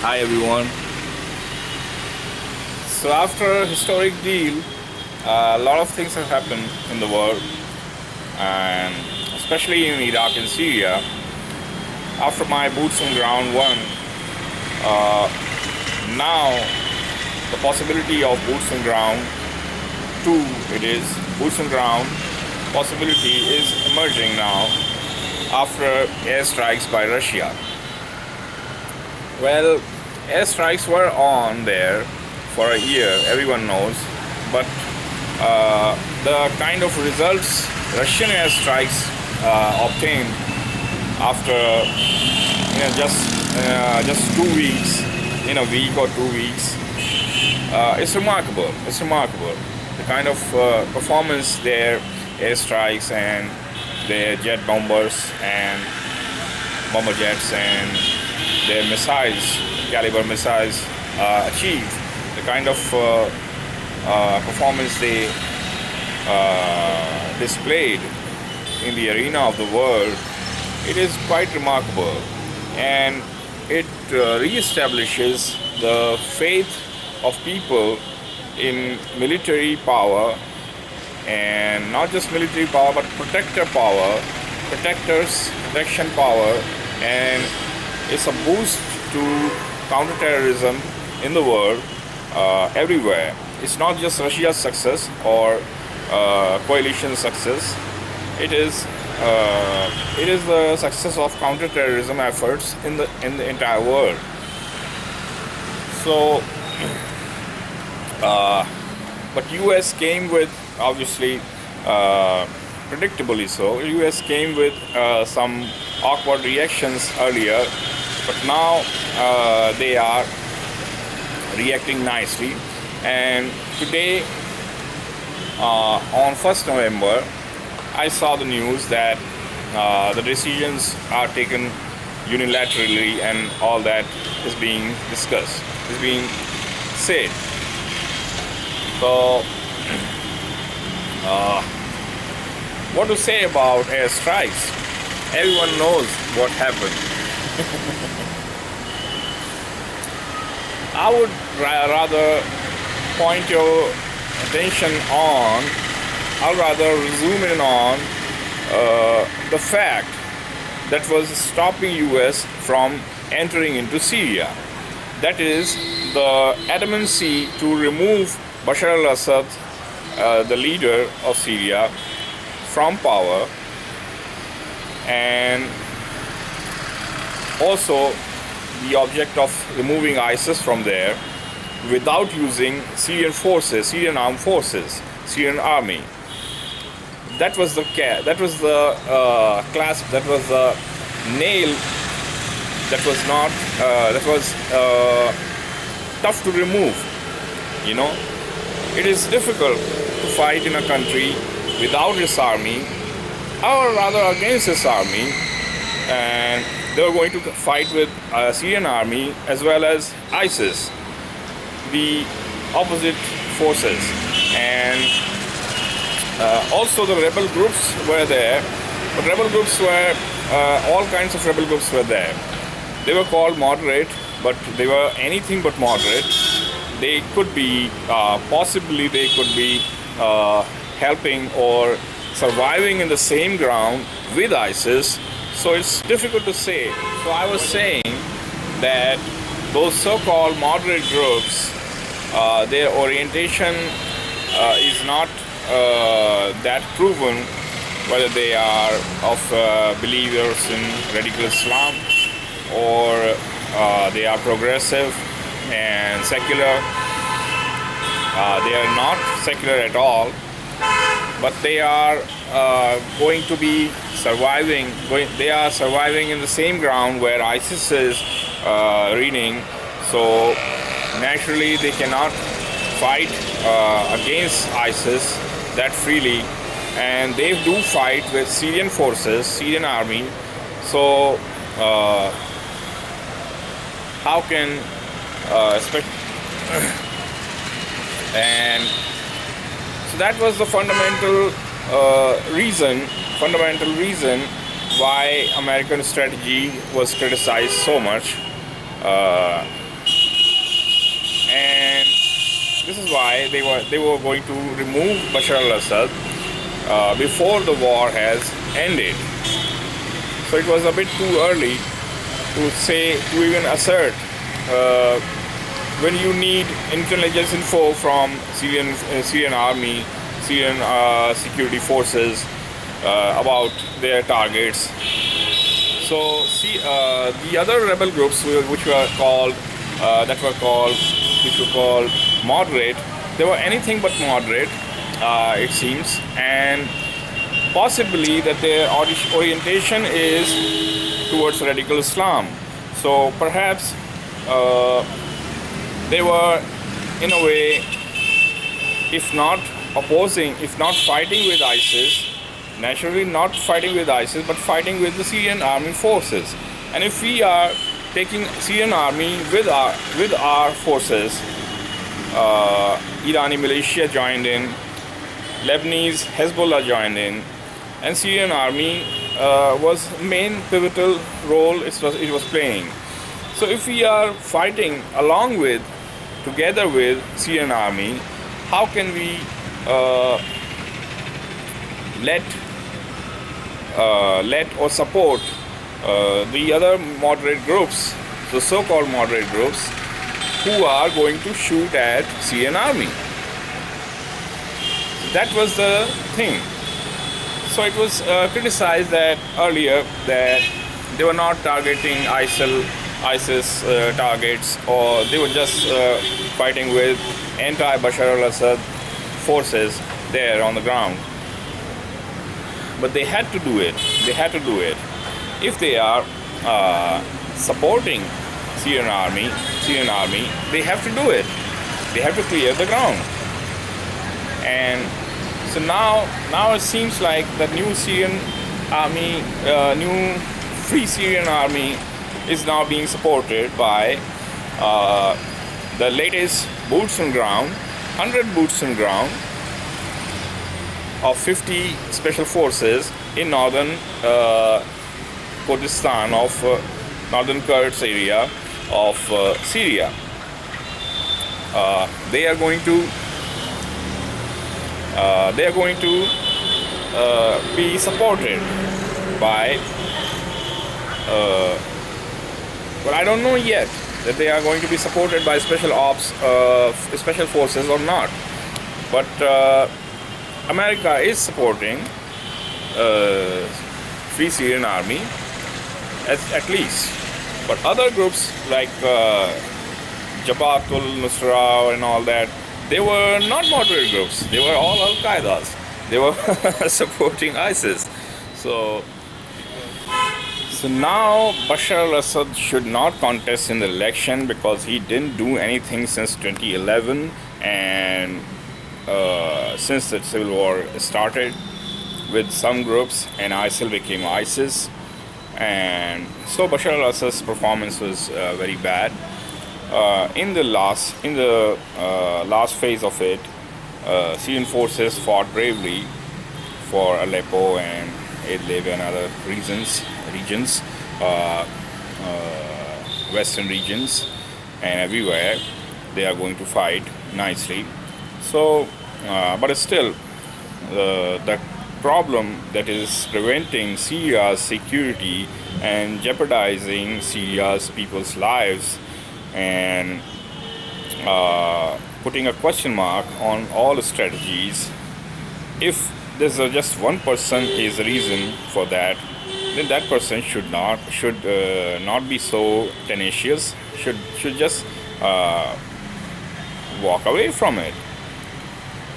Hi everyone. So after a historic deal, a lot of things have happened in the world, and especially in Iraq and Syria. After my boots on ground one, uh, now the possibility of boots on ground two, it is boots on ground possibility is emerging now after airstrikes by Russia. Well, airstrikes were on there for a year, everyone knows, but the kind of results Russian airstrikes obtained after just 2 weeks, in a week or 2 weeks, it's remarkable. It's remarkable. The kind of performance their airstrikes and their jet bombers and bomber jets and their missiles, caliber missiles, achieve. The kind of performance they displayed in the arena of the world, it is quite remarkable, and it re-establishes the faith of people in military power, and not just military power but protection power, and it's a boost to counterterrorism in the world, everywhere. It's not just Russia's success or coalition success. It is the success of counterterrorism efforts in the entire world. So, but U.S. came with, obviously, predictably so. U.S. came with some awkward reactions earlier, but now they are reacting nicely. And today, on 1st November, I saw the news that the decisions are taken unilaterally, and all that is being discussed, is being said. So, what to say about airstrikes? Everyone knows what happened. I would rather point your attention on, I'll rather zoom in on the fact that was stopping US from entering into Syria. That is the adamancy to remove Bashar al-Assad, the leader of Syria, from power, and also the object of removing ISIS from there without using Syrian forces, Syrian armed forces, Syrian army. That was the nail that was not that was tough to remove. You know, it is difficult to fight in a country without its army, or rather against its army, and they were going to fight with Syrian army as well as ISIS, the opposite forces, and also the rebel groups were there. But rebel groups were all kinds of rebel groups were there. They were called moderate, but they were anything but moderate. They could be possibly they could be helping or surviving in the same ground with ISIS. So it's difficult to say. So I was saying that those so-called moderate groups, their orientation is not that proven, whether they are of believers in radical Islam, or they are progressive and secular. They are not secular at all, but they are going to be surviving. They are surviving in the same ground where ISIS is reigning. So naturally, they cannot fight against ISIS that freely, and they do fight with Syrian forces, Syrian army. So how can and so that was the fundamental reason why American strategy was criticized so much. this is why they were going to remove Bashar al-Assad before the war has ended. So it was a bit too early to even assert when you need intelligence info from Syrian army, Syrian security forces about their targets. So see, the other rebel groups which were called moderate, they were anything but moderate, it seems, and possibly that their orientation is towards radical Islam. So perhaps they were, in a way, if not opposing, if not fighting with ISIS, naturally not fighting with ISIS, but fighting with the Syrian army forces. And if we are taking Syrian army with our forces, Irani militia joined in, Lebanese Hezbollah joined in, and Syrian army was main pivotal role it was playing. So if we are fighting together with Syrian army, how can we let or support the other moderate groups, the so-called moderate groups, who are going to shoot at Syrian army? That was the thing. So it was criticized that earlier that they were not targeting ISIS targets, or they were just fighting with anti-Bashar al-Assad forces there on the ground. But they had to do it. If they are supporting Syrian army, they have to do it. They have to clear the ground. And so now it seems like the new Syrian army, new Free Syrian Army, is now being supported by the latest boots on ground, 100 boots on ground of 50 special forces in northern Kurdistan, of northern Kurds area of Syria. They are going to be supported by but I don't know yet that they are going to be supported by special ops, special forces or not. But America is supporting Free Syrian Army at least. But other groups like Jabhat al-Nusra and all that, they were not moderate groups. They were all Al-Qaedas. They were supporting ISIS. So now Bashar al-Assad should not contest in the election because he didn't do anything since 2011, and since the civil war started with some groups and ISIL became ISIS, and so Bashar al-Assad's performance was very bad. In the last phase of it, Syrian forces fought bravely for Aleppo and Idlib and other regions, western regions, and everywhere they are going to fight nicely. So, but still, the problem that is preventing Syria's security and jeopardizing Syria's people's lives and putting a question mark on all strategies. If there's just one person is the reason for that, then that person should not be so tenacious. Should just walk away from it,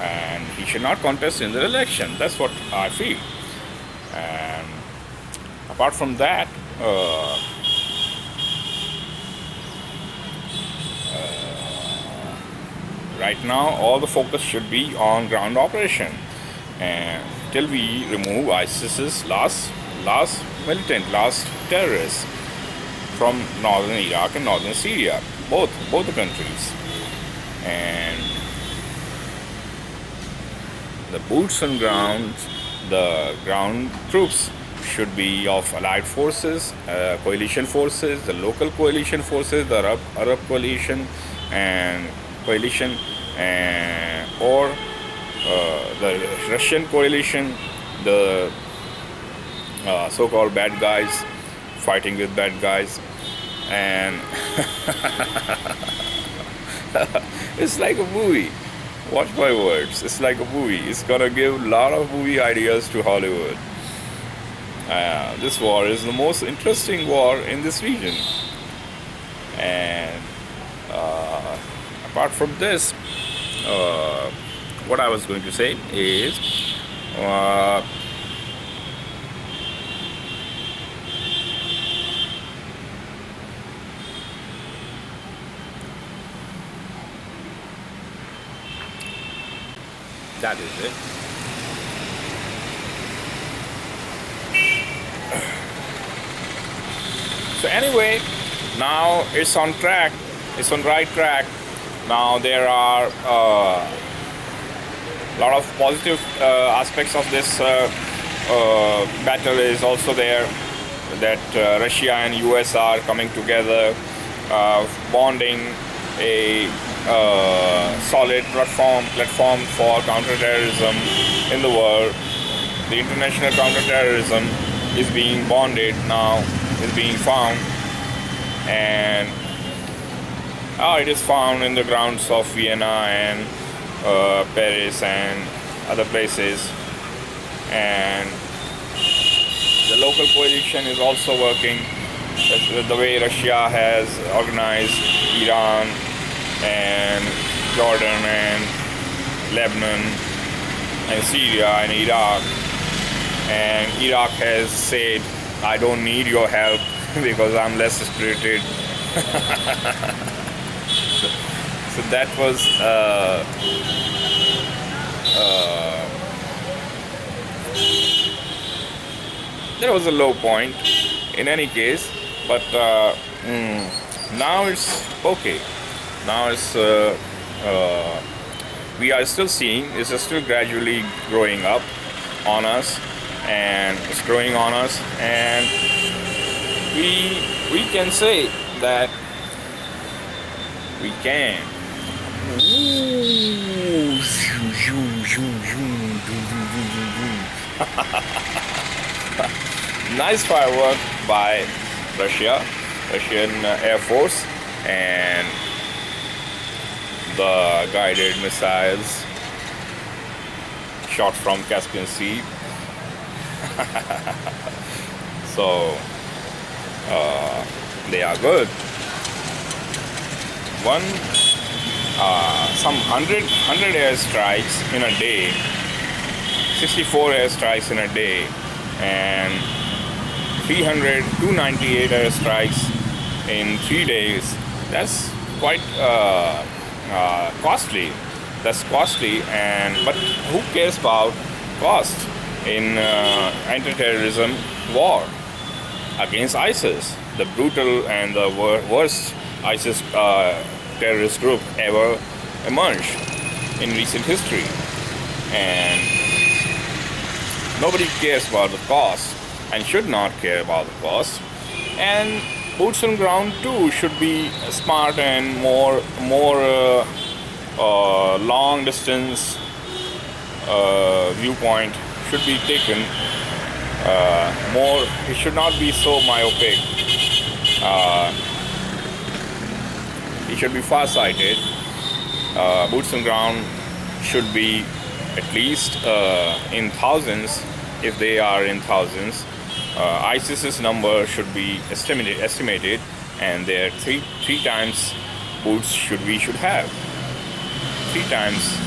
and he should not contest in the election. That's what I feel. And apart from that, right now all the focus should be on ground operation, and till we remove ISIS's last terrorists from northern Iraq and northern Syria, both the countries. And the boots on ground, the ground troops should be of allied forces, coalition forces, the local coalition forces, the Arab coalition and coalition, or the Russian coalition, the so-called bad guys fighting with bad guys, and it's like a movie. Watch my words. It's like a movie. It's gonna give a lot of movie ideas to Hollywood. This war is the most interesting war in this region, and apart from this, what I was going to say is that is it. So anyway, now it's on track. It's on right track. Now there are a lot of positive aspects of this battle is also there. That Russia and US are coming together, bonding a solid platform for counterterrorism in the world. The international counterterrorism is being bonded now, is being found, and it is found in the grounds of Vienna and Paris and other places, and the local coalition is also working. The way Russia has organized Iran and Jordan and Lebanon and Syria and Iraq, and Iraq has said, I don't need your help because I'm less spirited. So that was there was a low point in any case, but now it's okay. Now it's we are still seeing it's still gradually growing up on us, and it's growing on us, and we can say that we can. Nice firework by Russian Air Force, and the guided missiles shot from Caspian Sea. So they are good. Some 100 airstrikes in a day, 64 airstrikes in a day, and 298 airstrikes in 3 days. That's quite costly. That's costly, but who cares about cost in anti-terrorism war against ISIS, the brutal and the worst ISIS terrorist group ever emerged in recent history, and nobody cares about the cost and should not care about the cost. And boots on ground too should be smart and more long distance viewpoint should be taken. It should not be so myopic. It should be far-sighted. Boots on ground should be at least in thousands, if they are in thousands. ISIS's number should be estimated, and there are three times boots we should have. 3 times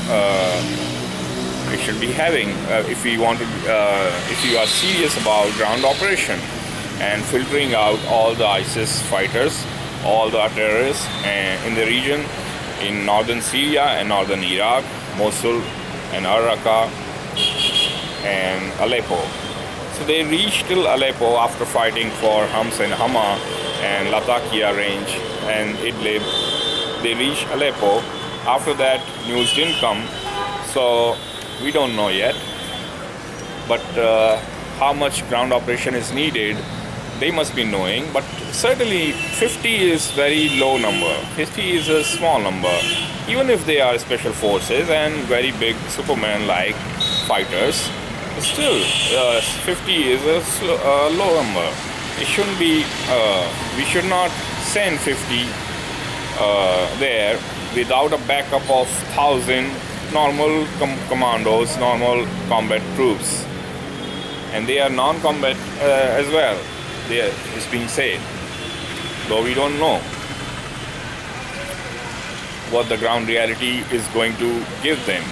we should be having if we want to. If you are serious about ground operation and filtering out all the ISIS fighters, all the terrorists in the region, in northern Syria and northern Iraq, Mosul and Al-Raqqa and Aleppo. So they reached till Aleppo after fighting for Homs and Hama and Latakia range and Idlib. They reached Aleppo. After that, news didn't come, so we don't know yet. But how much ground operation is needed they must be knowing, but certainly 50 is very low number. 50 is a small number. Even if they are special forces and very big Superman like fighters, still 50 is a low number. It shouldn't be, we should not send 50 there without a backup of 1,000 normal commandos, normal combat troops. And they are non-combat as well, it's being said, though we don't know what the ground reality is going to give them,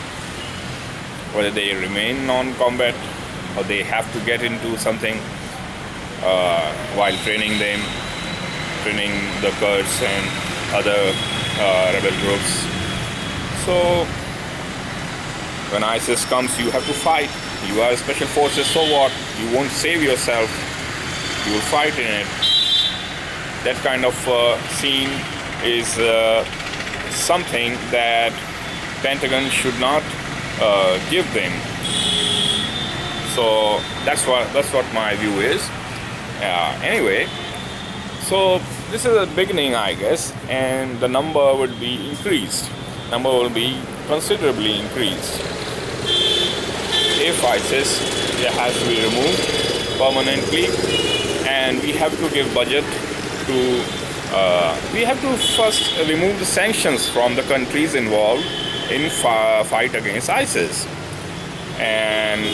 whether they remain non-combat or they have to get into something while training the Kurds and other rebel groups. So when ISIS comes, you have to fight. You are special forces, so what? You won't save yourself, you will fight in it. That kind of scene is something that Pentagon should not give them. So that's what my view is. Anyway, so this is a beginning, I guess, and the number will be increased. Number will be considerably increased if ISIS has to be removed permanently, and we have to give budget to. We have to first remove the sanctions from the countries involved in fight against ISIS, and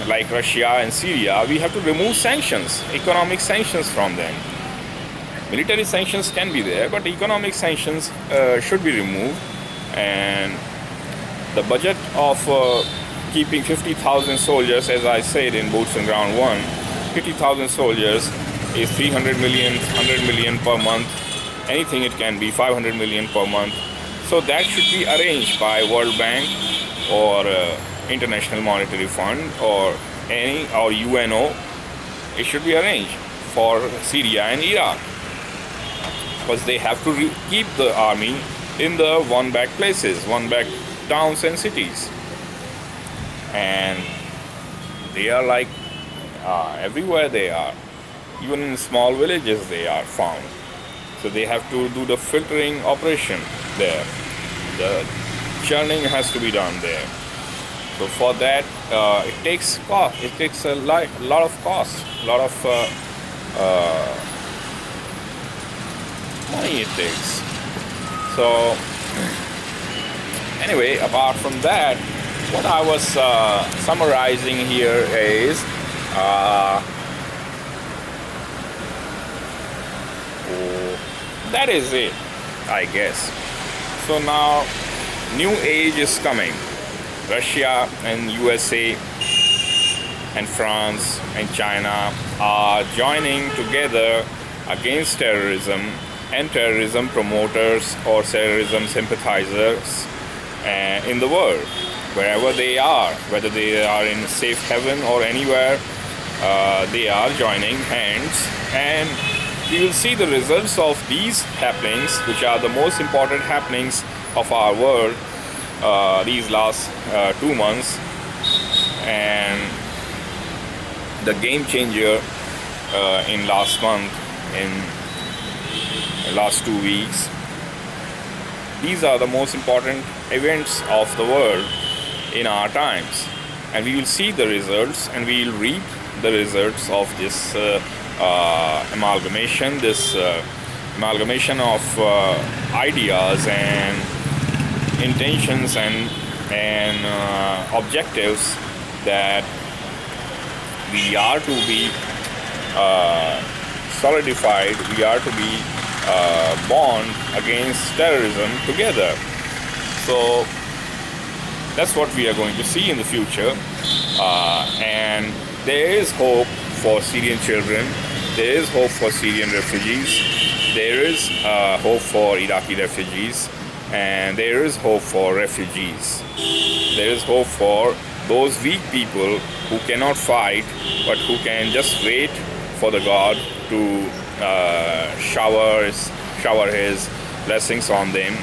like Russia and Syria, we have to remove sanctions, economic sanctions from them. Military sanctions can be there, but economic sanctions should be removed, and the budget of keeping 50,000 soldiers, as I said in Boots on Ground 1, 50,000 soldiers is 300 million, 100 million per month, anything it can be, 500 million per month. So that should be arranged by World Bank or International Monetary Fund or UNO. It should be arranged for Syria and Iraq, because they have to keep the army in the one-back places, one-back towns and cities. And they are like everywhere they are. Even in small villages they are found. So they have to do the filtering operation there. The churning has to be done there. So for that, it takes cost. It takes a lot of cost, a lot of money it takes. So anyway, apart from that, what I was summarizing here is that is it, I guess. So now new age is coming. Russia and USA and France and China are joining together against terrorism and terrorism promoters or terrorism sympathizers in the world, wherever they are, whether they are in safe haven or anywhere, they are joining hands, and we will see the results of these happenings, which are the most important happenings of our world these last 2 months, and the game changer in last month, in last 2 weeks. These are the most important events of the world in our times, and we will see the results, and we will reap the results of this amalgamation of ideas and intentions and objectives that we are to be solidified, we are to be bond against terrorism together. So that's what we are going to see in the future, and there is hope for Syrian children, there is hope for Syrian refugees, there is hope for Iraqi refugees, and there is hope for refugees. There is hope for those weak people who cannot fight, but who can just wait for the God to shower His blessings on them.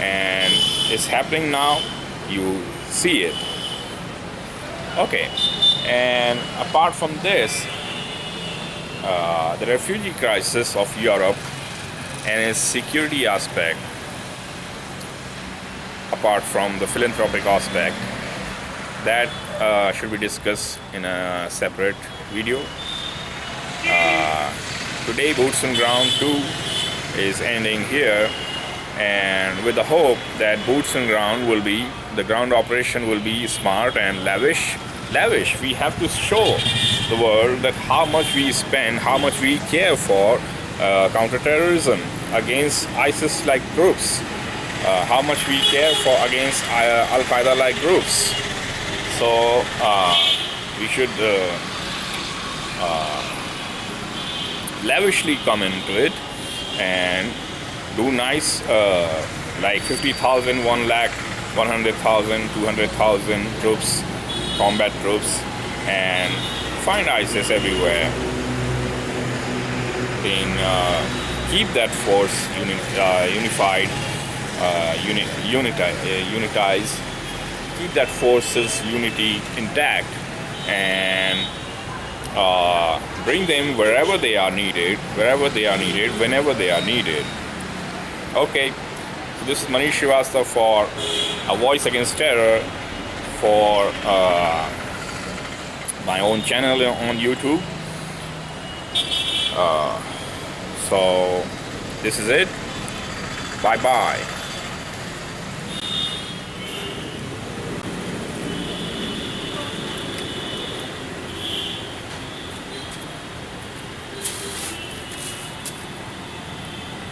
And it's happening now. You see it. Okay. And apart from this, the refugee crisis of Europe and its security aspect, apart from the philanthropic aspect, that should be discussed in a separate video. Today, Boots on Ground 2 is ending here, and with the hope that Boots on Ground will be, the ground operation will be smart and lavish. We have to show the world that how much we spend, how much we care for counterterrorism against ISIS-like groups, how much we care for against Al-Qaeda-like groups. So we should lavishly come into it and do nice, like 50,000, 1 lakh, 100,000, 200,000 troops, combat troops, and find ISIS everywhere. Then keep that force unified, unitize, keep that force's unity intact, and bring them wherever they are needed, whenever they are needed. Okay, so this is Manish Srivastava for A Voice Against Terror, for my own channel on YouTube. So this is it. Bye bye.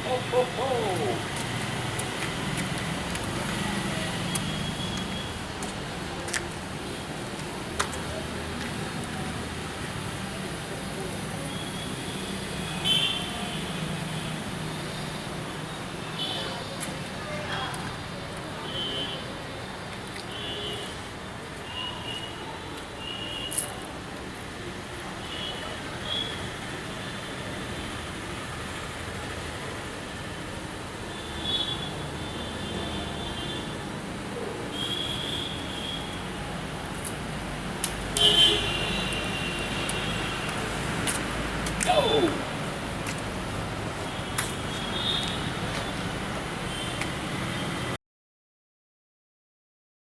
Ho, ho, ho. Go!